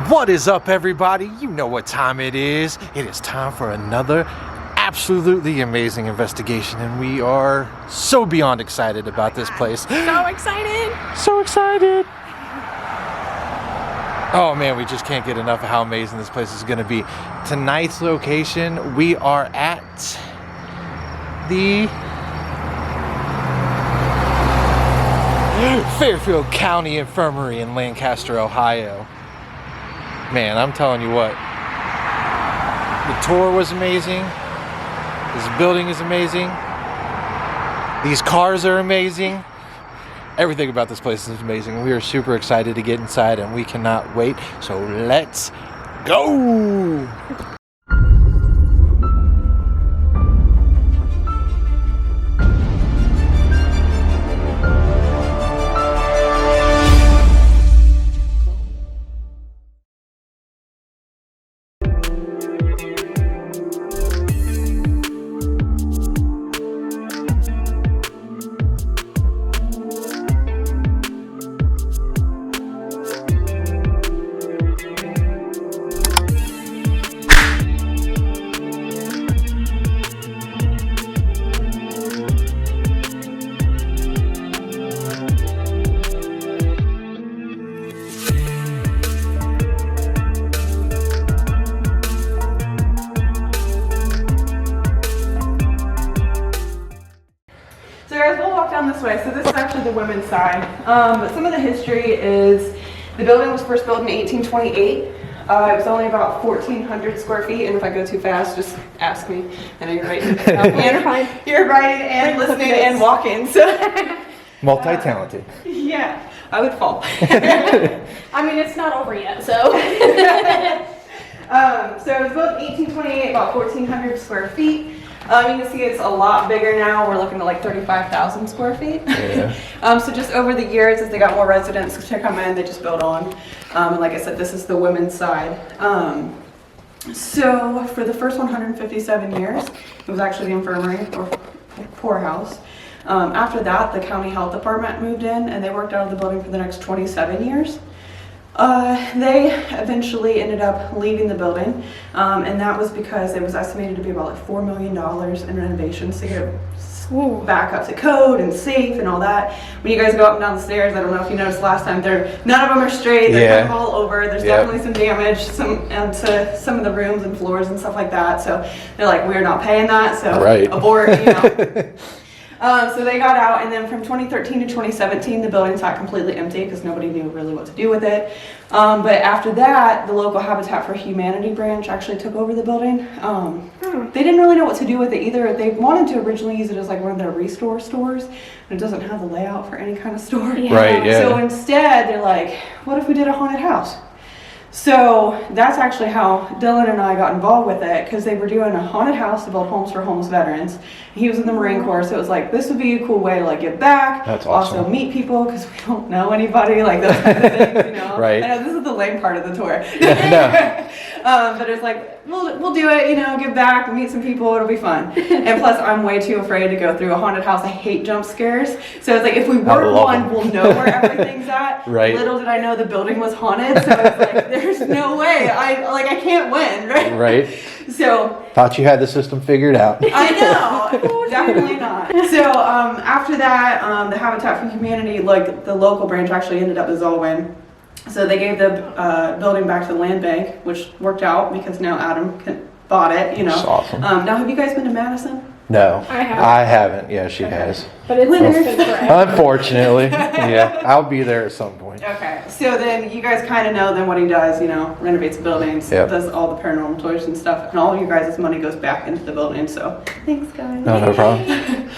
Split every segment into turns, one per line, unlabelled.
What is up, everybody? You know what time it is. It is time for another absolutely amazing investigation, and we are so beyond excited about this place.
So excited!
So excited! Oh man, we just can't get enough of how amazing this place is going to be. Tonight's location, we are at the Fairfield County Infirmary in Lancaster, Ohio. Man, I'm telling you what, the tour was amazing, this building is amazing, these cars are amazing, everything about this place is amazing. We are super excited to get inside and we cannot wait, so let's go!
This way. So this is actually the women's side, but some of the history is the building was first built in 1828. It was only about 1,400 square feet, and if I go too fast, just ask me. I know you're writing. You're writing and listening and walking. So
Multi-talented.
Yeah, I would fall.
I mean, it's not over yet, so.
So it was built in 1828, about 1,400 square feet. You can see it's a lot bigger now. We're looking at like 35,000 square feet.
Yeah.
So just over the years, as they got more residents to come in, they just built on. And like I said, this is the women's side. So for the first 157 years, it was actually the infirmary or poorhouse. After that, the county health department moved in and they worked out of the building for the next 27 years. They eventually ended up leaving the building, and that was because it was estimated to be about like $4 million in renovations to get it back up to code and safe and all that. When you guys go up and down the stairs, I don't know if you noticed last time, none of them are straight. They're kind of all over. There's definitely some damage to some of the rooms and floors and stuff like that. So they're like, we're not paying that, so abort, you know. So they got out, and then from 2013 to 2017, the building sat completely empty because nobody knew really what to do with it. But after that, the local Habitat for Humanity branch actually took over the building. They didn't really know what to do with it either. They wanted to originally use it as like one of their restore stores, but it doesn't have the layout for any kind of store.
Yeah.
Right, yeah.
So instead, they're like, what if we did a haunted house? So that's actually how Dylan and I got involved with it, because they were doing a haunted house to build homes for homeless veterans. He was in the Marine Corps, so it was like, this would be a cool way to like give back.
That's awesome.
Also meet people, because we don't know anybody, like those kind of things, you know.
Right.
I know this is the lame part of the tour.
Yeah,
But it's like, we'll do it, you know, give back, meet some people, it'll be fun. And plus, I'm way too afraid to go through a haunted house. I hate jump scares. So it's like, if we work one, we'll know where everything's at.
Right.
Little did I know the building was haunted, so it's like, there's no way. I can't win, right?
Right.
So
Thought you had the system figured out.
I know, definitely not. So after that, the Habitat for Humanity, like the local branch, actually ended up dissolving. So they gave the building back to the land bank, which worked out because now Adam can bought it, you know.
That's awesome.
Now, have you guys been to Madison?
No,
I haven't.
I haven't. Yeah, she has.
But it's been forever.
Unfortunately, yeah, I'll be there at some point.
Okay, so then you guys kind of know then what he does, you know, renovates buildings,
Yep.
does all the paranormal tours and stuff, and all of you guys' money goes back into the building, so thanks guys.
No problem.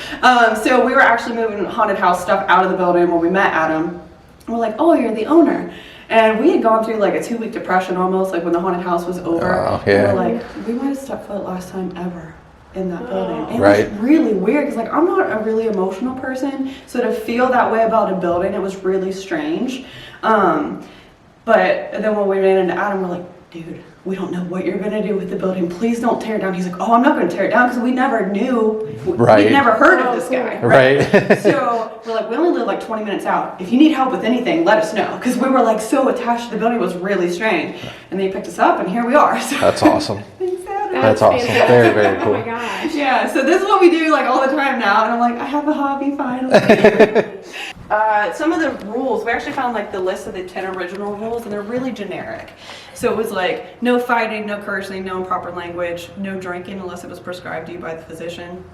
So we were actually moving haunted house stuff out of the building when we met Adam. We're like, oh, you're the owner. And we had gone through like a 2-week depression almost, like when the haunted house was over.
Oh, yeah.
We were like, we might have stepped foot last time ever in that building. It
Right.
was really weird because like I'm not a really emotional person, so to feel that way about a building, it was really strange. But then when we ran into Adam, we're like, dude, we don't know what you're gonna do with the building. Please don't tear it down. He's like, oh, I'm not gonna tear it down because we never knew.
Right.
We'd never heard of this guy.
Right.
So we're like, we only live like 20 minutes out. If you need help with anything, let us know. Because we were like so attached to the building, it was really strange. And then he picked us up and here we are. So.
That's awesome.
Thanks, Adam.
That's awesome.
fantastic.
Very, very cool.
Oh my gosh.
Yeah, so this is what we do like all the time now. And I'm like, I have a hobby finally. Some of the rules, we actually found like the list of the 10 original rules and they're really generic. So it was like no fighting, no cursing, no improper language, no drinking unless it was prescribed to you by the physician.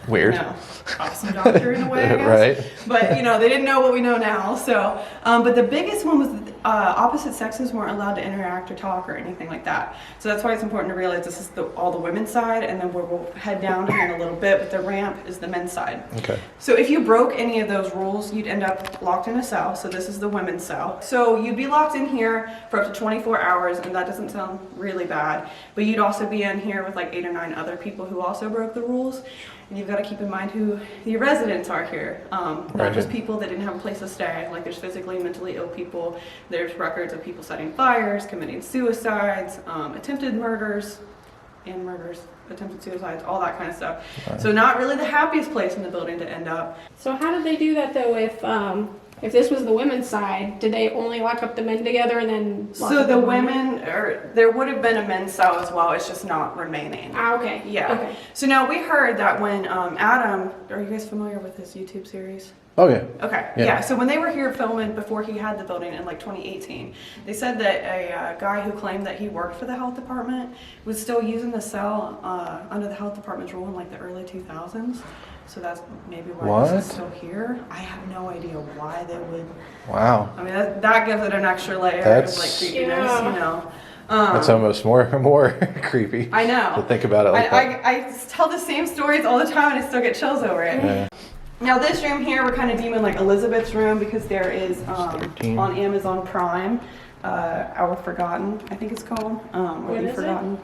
Weird.
No, awesome doctor in a way, I guess.
Right.
But you know, they didn't know what we know now. So, but the biggest one was opposite sexes weren't allowed to interact or talk or anything like that. So that's why it's important to realize this is all the women's side, and then we'll head down here in a little bit. But the ramp is the men's side.
Okay.
So if you broke any of those rules, you'd end up locked in a cell. So this is the women's cell. So you'd be locked in here for up to 24 hours, and that doesn't sound really bad. But you'd also be in here with like 8 or 9 other people who also broke the rules. And you've got to keep in mind who the residents are here. Not
Right.
just people that didn't have a place to stay. Like there's physically and mentally ill people. There's records of people setting fires, committing suicides, attempted murders, attempted suicides, all that kind of stuff.
Right.
So not really the happiest place in the building to end up.
So how did they do that though? If this was the women's side, did they only lock up the men together and then? Lock
So
up
the women, or there would have been a men's cell as well. It's just not remaining.
Ah, okay.
Yeah.
Okay.
So now we heard that when Adam, are you guys familiar with his YouTube series?
Oh yeah.
Okay,
Yeah.
yeah. So when they were here filming before he had the building in like 2018, they said that a guy who claimed that he worked for the health department was still using the cell under the health department's rule in like the early 2000s. So that's maybe why this is still here. I have no idea why they would.
Wow.
I mean, that gives it an extra layer
That's-
of like creepiness,
Yeah.
you know.
That's almost more creepy.
I know.
To think about it like that.
I tell the same stories all the time and I still get chills over it.
Yeah.
Now this room here, we're kind of deeming like Elizabeth's room because there is
13.
on Amazon Prime, Our Forgotten, I think it's called, or
What
The
is it?
Forgotten.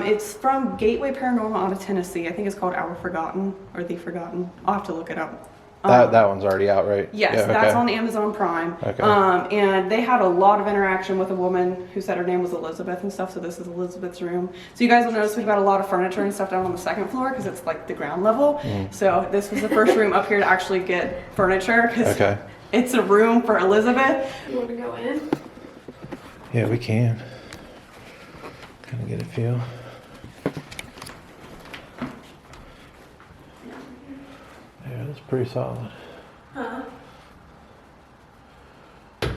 It's from Gateway Paranormal out of Tennessee. I think it's called Our Forgotten or The Forgotten. I'll have to look it up.
That one's already out, right?
Yes,
Yeah,
that's
okay.
on Amazon Prime.
Okay.
And they had a lot of interaction with a woman who said her name was Elizabeth and stuff, so this is Elizabeth's room. So you guys will notice we've got a lot of furniture and stuff down on the second floor because it's like the ground level. So this was the first room up here to actually get furniture because
Okay.
it's a room for Elizabeth.
You want to go in?
Yeah, we can. Kind of get a feel. Yeah, that's pretty solid.
Huh? Oh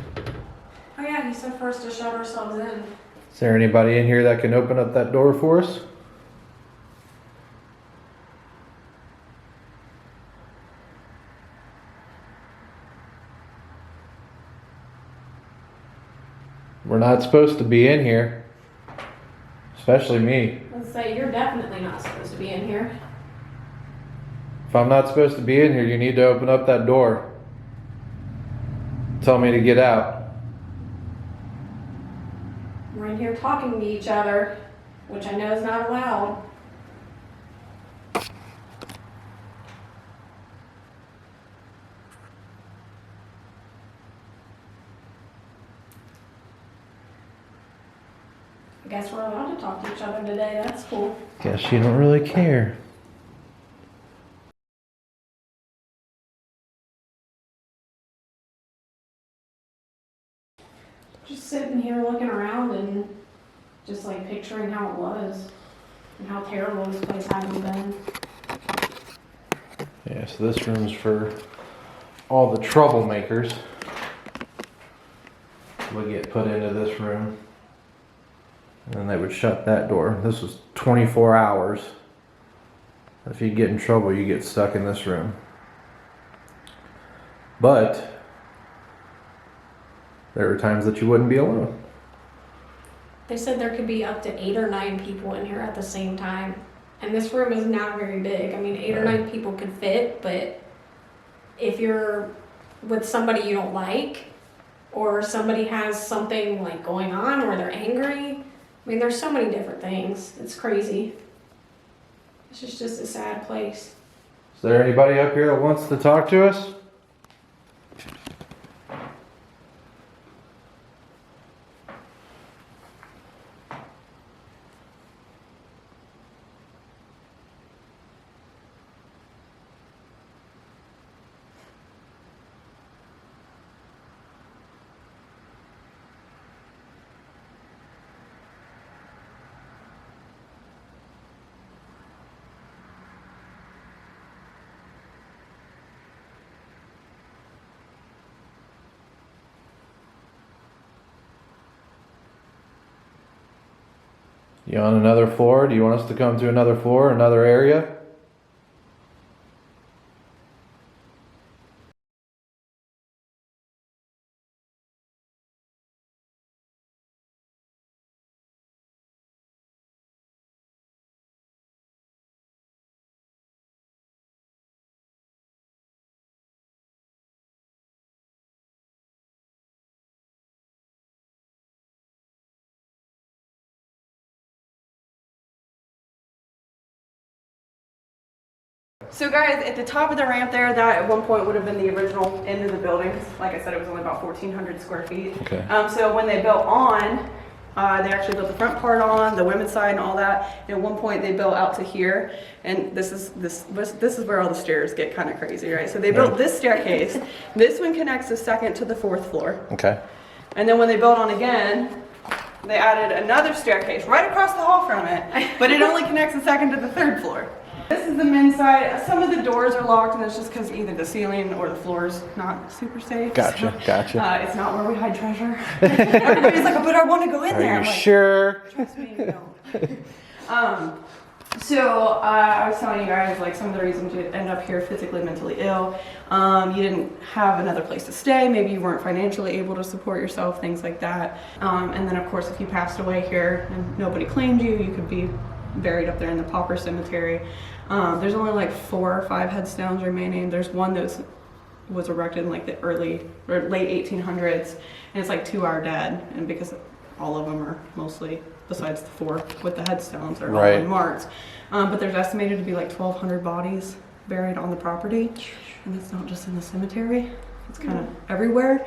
yeah, he said for us to shut ourselves in.
Is there anybody in here that can open up that door for us? We're not supposed to be in here. Especially me.
Let's say you're definitely not supposed to be in here.
If I'm not supposed to be in here, you need to open up that door. Tell me to get out.
We're in here talking to each other, which I know is not allowed. I guess we're allowed to talk to each other today. That's cool.
Guess you don't really care.
Just sitting here looking around and just like picturing how it was and how terrible this place hasn't been.
Yeah, so this room's for all the troublemakers. Will get put into this room. And then they would shut that door. This was 24 hours. If you get in trouble, you get stuck in this room. But there were times that you wouldn't be alone.
They said there could be up to 8 or 9 people in here at the same time. And this room is not very big. I mean, 8 or 9 people could fit, but if you're with somebody you don't like, or somebody has something like going on, or they're angry, I mean, there's so many different things. It's crazy. It's just a sad place.
Is there anybody up here that wants to talk to us? You on another floor? Do you want us to come to another floor, another area?
So guys, at the top of the ramp there, that at one point would have been the original end of the building. Like I said, it was only about 1,400 square feet.
Okay.
So when they built on, they actually built the front part on, the women's side and all that. And at one point they built out to here, and this is where all the stairs get kind of crazy, right? So they built this staircase. This one connects the second to the 4th floor.
Okay.
And then when they built on again, they added another staircase right across the hall from it, but it only connects the 2nd to the 3rd floor. This is the men's side. Some of the doors are locked, and it's just because either the ceiling or the floor's not super safe.
Gotcha,
so,
gotcha.
It's not where we hide treasure. Everybody's like, but I want to go in there.
Are
I'm
you
like,
sure?
trust me, no. So I was telling you guys, like, some of the reasons you end up here physically, mentally ill. You didn't have another place to stay. Maybe you weren't financially able to support yourself, things like that. And then, of course, if you passed away here and nobody claimed you, you could be buried up there in the pauper cemetery. There's only like 4 or 5 headstones remaining. There's one that was erected in like the early or late 1800s, and it's like 2 are dead, and because all of them are mostly, besides the 4 with the headstones, are all unmarked. But there's estimated to be like 1,200 bodies buried on the property, and it's not just in the cemetery. It's kind of everywhere.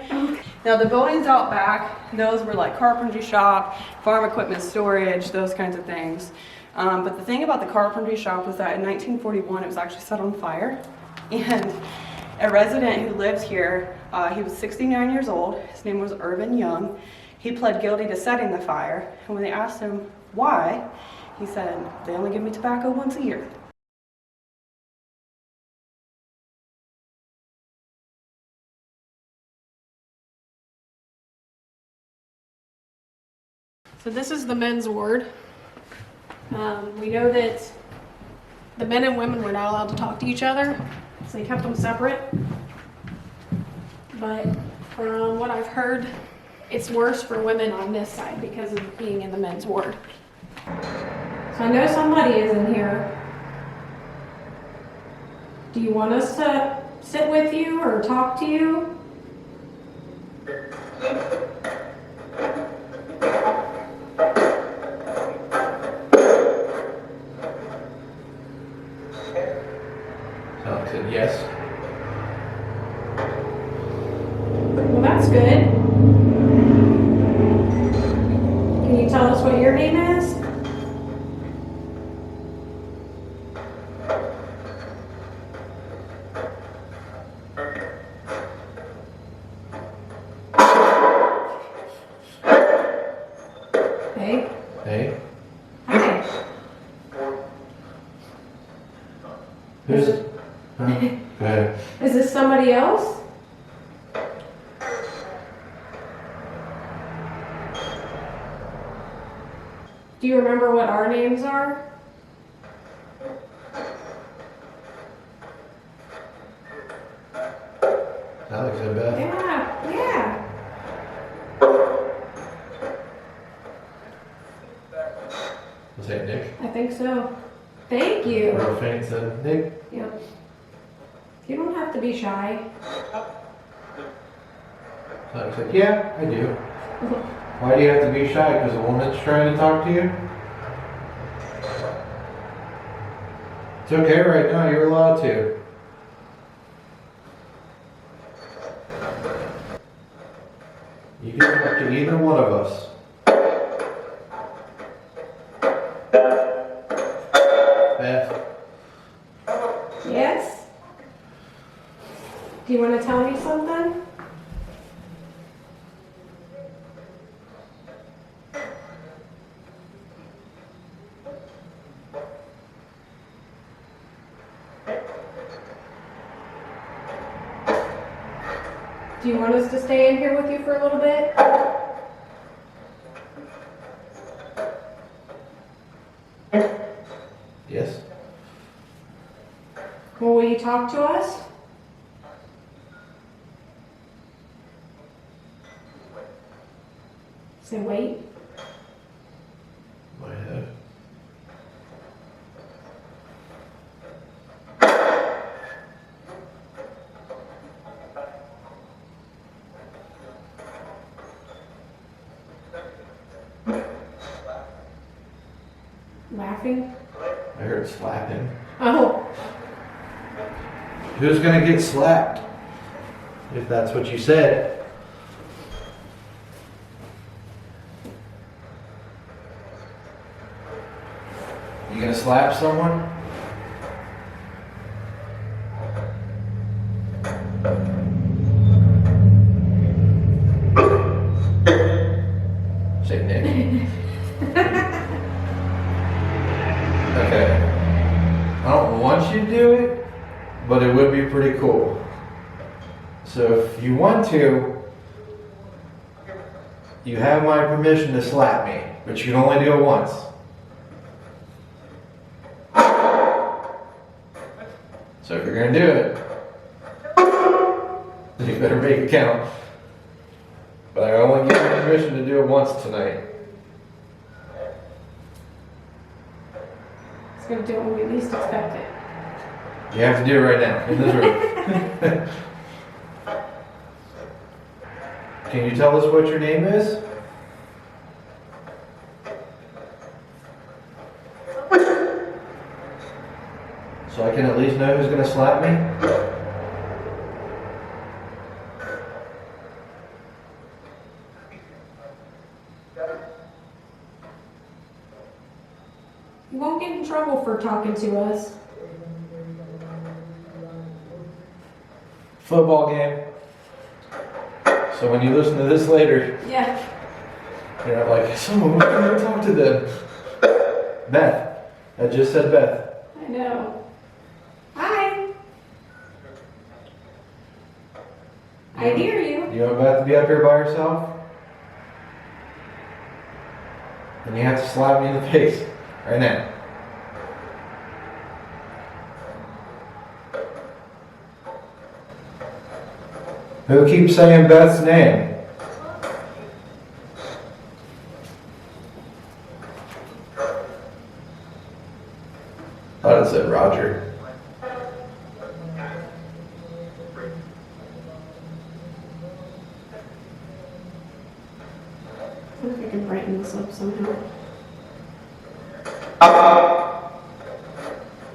Now the buildings out back, those were like carpentry shop, farm equipment storage, those kinds of things. But the thing about the carpentry shop was that in 1941 it was actually set on fire, and a resident who lives here, he was 69 years old, his name was Irvin Young. He pled guilty to setting the fire, and when they asked him why, he said, "They only give me tobacco once a year."
So this is the men's ward. We know that the men and women were not allowed to talk to each other, so they kept them separate. But from what I've heard, it's worse for women on this side because of being in the men's ward. So I know somebody is in here. Do you want us to sit with you or talk to you?
Alex said yes.
Well, that's good. Can you tell us what your name is? Hey.
Hey.
Hi.
Who's it? Go ahead.
Is this somebody else? Do you remember what our names are?
Alex, I bet.
Yeah.
Was that Nick?
I think so. Thank you.
Real faint said Nick.
Yep. You don't have to be shy.
Alex said, yeah, I do. Why do you have to be shy? Because a woman's trying to talk to you? It's okay right now, you're allowed to. You can talk to either one of us. Beth,
Yes? Do you want to tell me something? Do you want us to stay in here with you for a little bit?
yes?
Well, will you talk to us? Say wait.
My head.
Laughing?
I heard slapping.
Oh,
Who's gonna get slapped? If that's what you said. You gonna slap someone? Say Nick. Okay. I don't want you to do it, but it would be pretty cool. So if you want to, you have my permission to slap me, but you can only do it once. So if you're gonna do it, then you better make it count. But I only give you permission to do it once tonight.
it's gonna do it when we least expect it.
You have to do it right now, in this room. Can you tell us what your name is? So I can at least know who's gonna slap me?
You won't get in trouble for talking to us.
Football game. So when you listen to this later,
Yeah.
you're not like, someone was gonna talk to them. Beth. I just said Beth.
I know. Hi. I hear you.
You want Beth to be up here by herself? Then you have to slap me in the face. Right now. Who keeps saying Beth's name? Thought it said Roger.
I wonder if I can brighten this up somehow.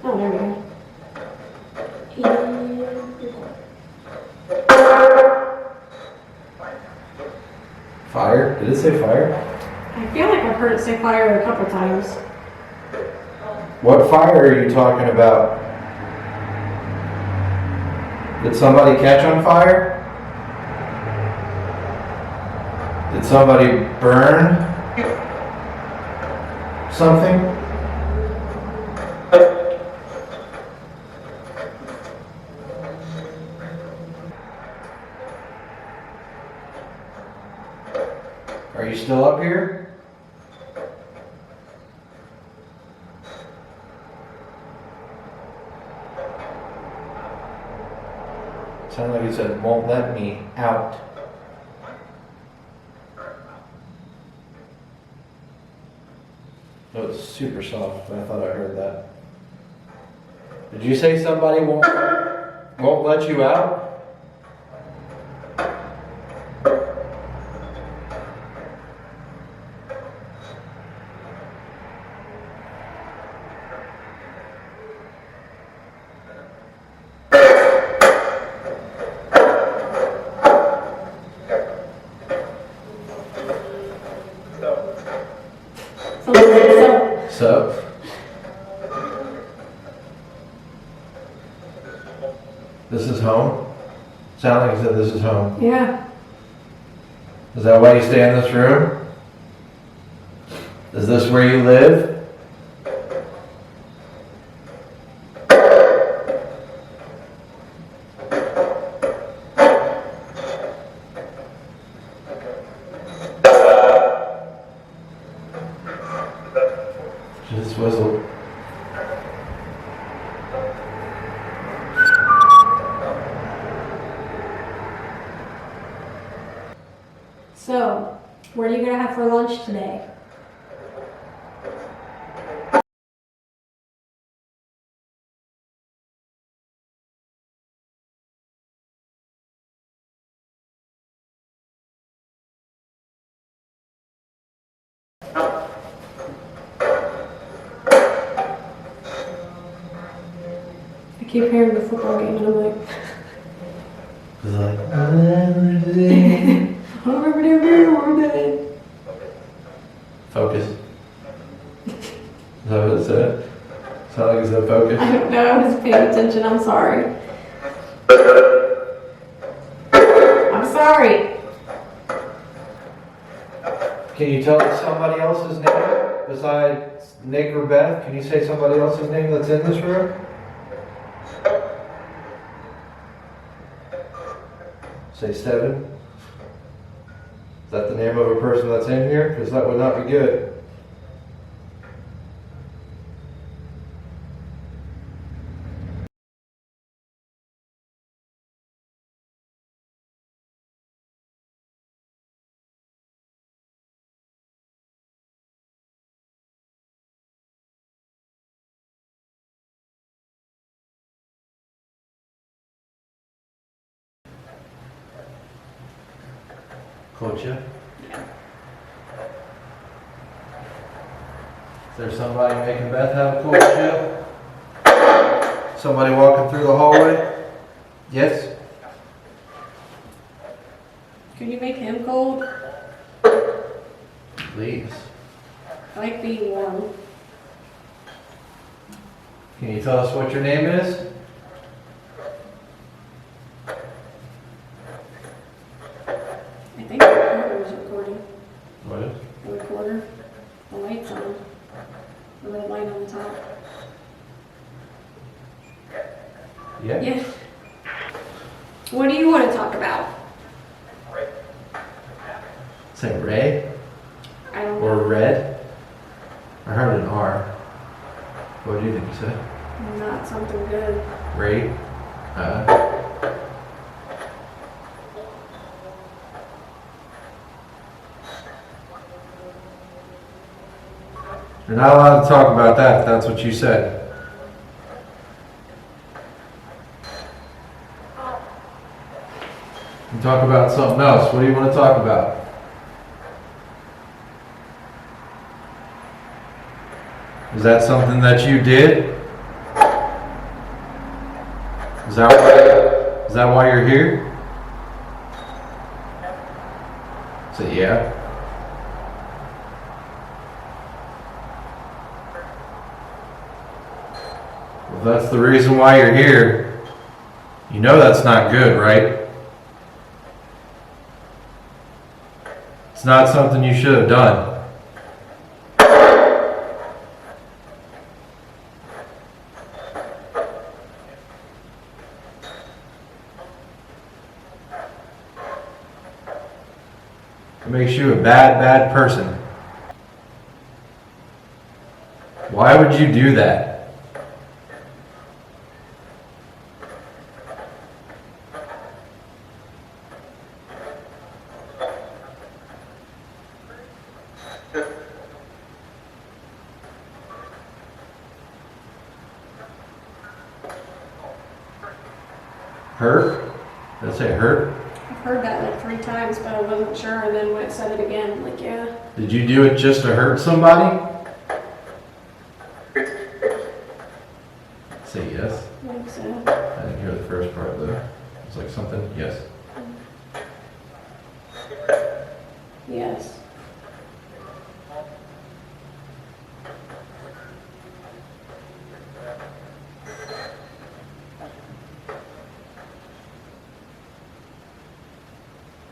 Oh, there we go. And
Fire? Did it say fire?
I feel like I've heard it say fire a couple times.
What fire are you talking about? Did somebody catch on fire? Did somebody burn something? Are you still up here? Sounded like he said, won't let me out. No, it's super soft, but I thought I heard that. Did you say somebody won't let you out? So, this is home? Sound like you said this is home.
Yeah.
Is that why you stay in this room? Is this where you live? Just whistle.
So, what are you gonna have for lunch today? I keep hearing the football game and I'm like,
It's like,
I don't remember day.
focus. Is that what it said? Sound like it said focus?
I don't know, I'm just paying attention, I'm sorry. I'm sorry.
Can you tell us somebody else's name besides Nick or Beth? Can you say somebody else's name that's in this room? Say Steven. Is that the name of a person that's in here? Because that would not be good. Coach, yeah? Is there somebody making Beth have a cold chill? Somebody walking through the hallway? Yes?
Can you make him cold?
Please.
I like being warm.
Can you tell us what your name is?
I think the recorder is recording.
What is?
The recorder. The light's on. The red light on the top.
Yeah?
Yeah. What do you want to talk about?
Say Ray?
I don't
Or
know.
Red? I heard an R. What do you think you said?
Not something good.
Ray? You're not allowed to talk about that if that's what you said. You talk about something else. What do you want to talk about? Is that something that you did? Is that why you're here? Say yeah. Well, if that's the reason why you're here, you know that's not good, right? It's not something you should have done. It makes you a bad, bad person. Why would you do that? Hurt? Did I say hurt?
I've heard that like 3 times, but I wasn't sure. And then when it said it again, I'm like, yeah.
Did you do it just to hurt somebody? Say yes.
I think so.
I didn't hear the first part though. It's like something, yes.
Yes.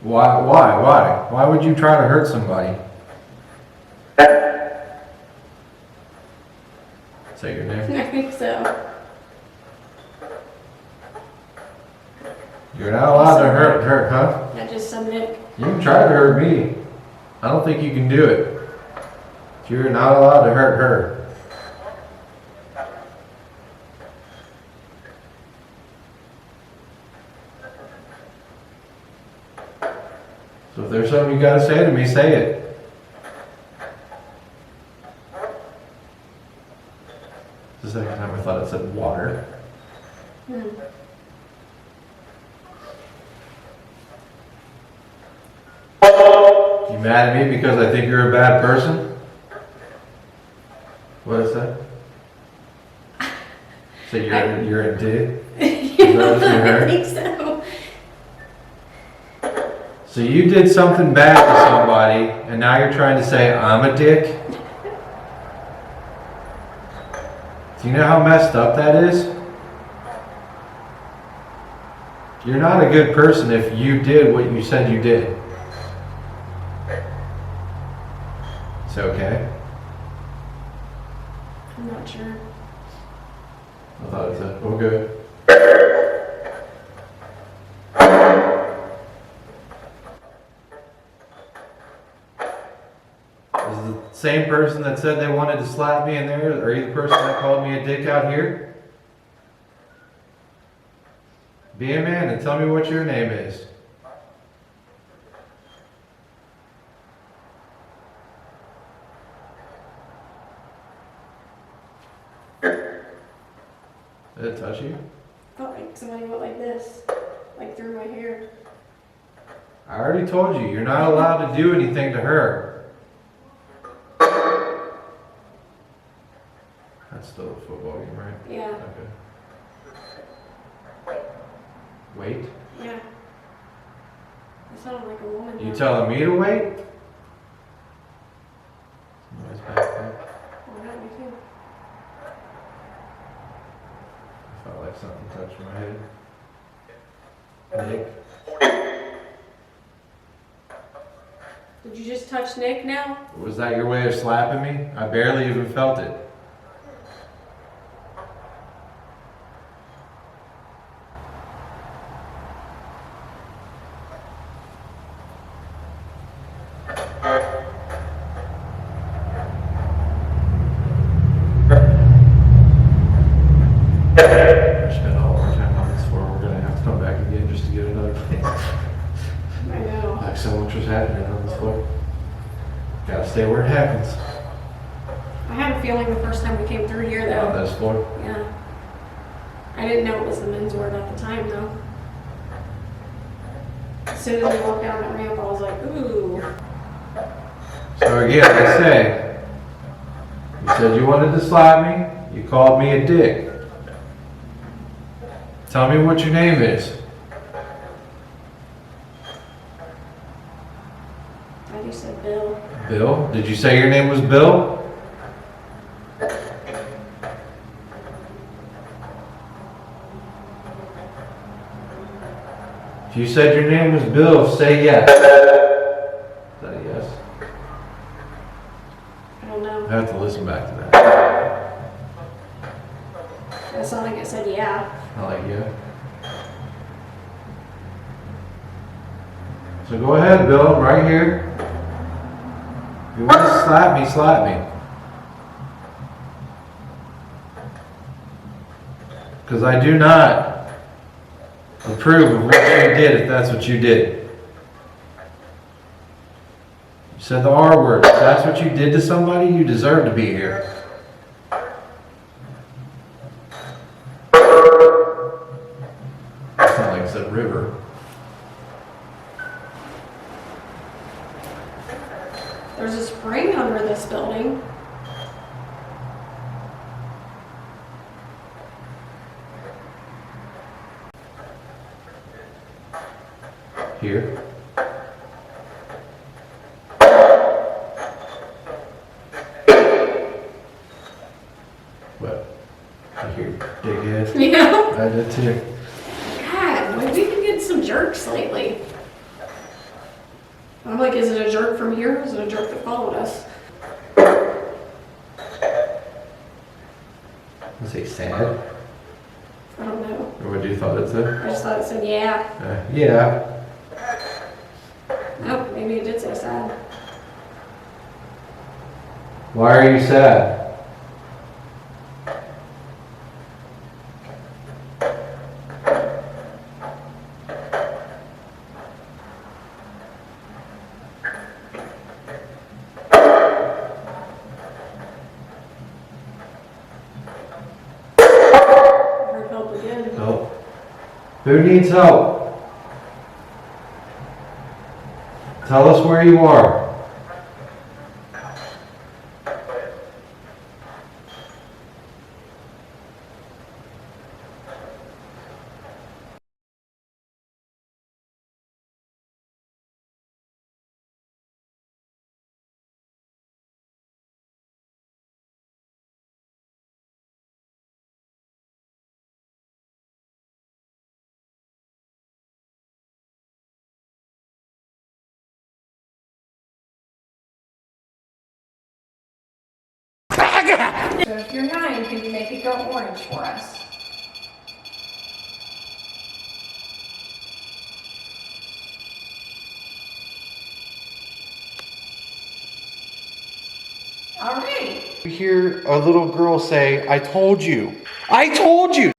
Why would you try to hurt somebody? Say your name.
I think so.
You're not allowed to hurt, huh?
I just said Nick.
You can try to hurt me. I don't think you can do it. You're not allowed to hurt her. So if there's something you gotta say to me, say it. The second time I thought it said water.
Hmm.
You mad at me because I think you're a bad person? What is that? So you're a dick?
Yeah,
that what you heard?
I think so.
So you did something bad to somebody, and now you're trying to say I'm a dick? Do you know how messed up that is? You're not a good person if you did what you said you did. It's okay.
I'm not sure.
I thought it said, okay. Is the same person that said they wanted to slap me in there, or are you the person that called me a dick out here? Be a man and tell me what your name is. Did it touch you?
Felt like somebody went like this, like through my hair.
I already told you, you're not allowed to do anything to her. That's still a football game, right?
Yeah.
Okay. Wait?
Yeah. I sounded like a woman.
You
though.
telling me to wait? Noise back there.
Oh, not me too.
I felt like something touched my head. Nick?
Did you just touch Nick now?
Was that your way of slapping me? I barely even felt it. I spent all our time on this floor. We're gonna have to come back again just to get another place.
I know.
Like so much was happening on this floor. Gotta stay where it happens.
I had a feeling the first time we came through here though.
On this floor.
Yeah. I didn't know it was the men's ward at the time though. As soon as we walked down that ramp, I was like, ooh.
So again, I say, you said you wanted to slap me. You called me a dick. Tell me what your name is.
I just said Bill.
Bill? Did you say your name was Bill? If you said your name was Bill, say yes. Is that a yes?
I don't know.
I have to listen back to that.
It sounded like it said yeah.
I like yeah. So go ahead, Bill, I'm right here. If you want to slap me, slap me. Because I do not approve of what you did if that's what you did. You said the R word. If that's what you did to somebody, you deserve to be here. It's not like said river.
There's a spring under this building.
Here. What? I hear dickhead.
Yeah.
I did too.
God, we've been getting some jerks lately. I'm like, is it a jerk from here? Or is it a jerk that followed us?
Is it sad?
I don't know.
Or what you thought it said?
I just thought it said yeah.
Yeah.
Oh, maybe it did say sad.
Why are you sad?
Or help again.
Help. Who needs help? Tell us where you are.
So if you're 9, can you make it go orange for us? All right.
You hear a little girl say, I told you. I told you.